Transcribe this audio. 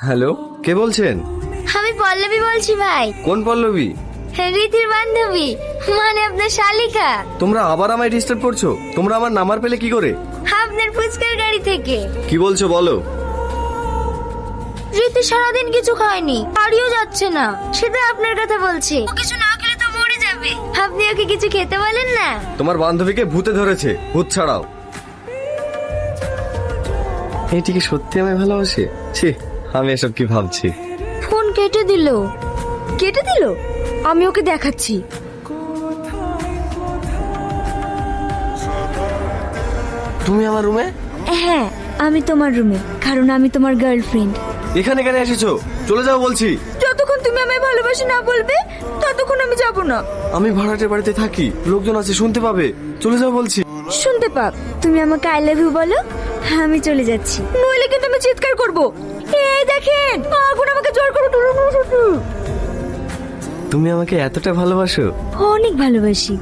Hello, কে বলছেন? আমি পল্লবী বলছি ভাই। কোন পল্লবী? রীতির বান্ধবী, মানে আপনার শালিকা। তোমরা আবার আমায় ডিস্টার্ব করছো? তোমরা আমার নাম্বার পেলে কি করে? আপনার ফুচকার গাড়ি থেকে। কি বলছো বলো? রীতি সারাদিন কিছু খায়নি, বাড়িও যাচ্ছে না, সেটা আপনার কথা বলছে। ও কিছু না খেলে তো মরে যাবে, আপনি ওকে কিছু খেতে বলেন না। তোমার বান্ধবীকে ভূতে ধরেছে, ভূত ছাড়াও। এইটি কি সত্যি আমায় ভালোবাসে? ছি, আমি এসব কি ভাবছি। ফোন কেটে দিল। কেটে দিল? আমি ওকে দেখাচ্ছি। তুমি আমার রুমে? হ্যাঁ, আমি তোমার রুমে, কারণ আমি তোমার গার্লফ্রেন্ড। এখানে কেন এসেছো? চলে যাও বলছি। যতক্ষণ তুমি আমায় ভালোবাসি না বলবে, ততক্ষণ আমি যাব না। আমি ভাড়াটের বাড়িতে থাকি, লোকজন আছে, শুনতে পাবে। চলে যাও বলছি। শুনতে পাক, তুমি আমাকে আই লাভ ইউ বলো, আমি চলে যাচ্ছি, নইলে কিন্তু আমি চিৎকার করব। এই দেখেন, আগুন আমাকে জোর করে তুমি আমাকে এতটা ভালোবাসো? অনেক ভালোবাসি।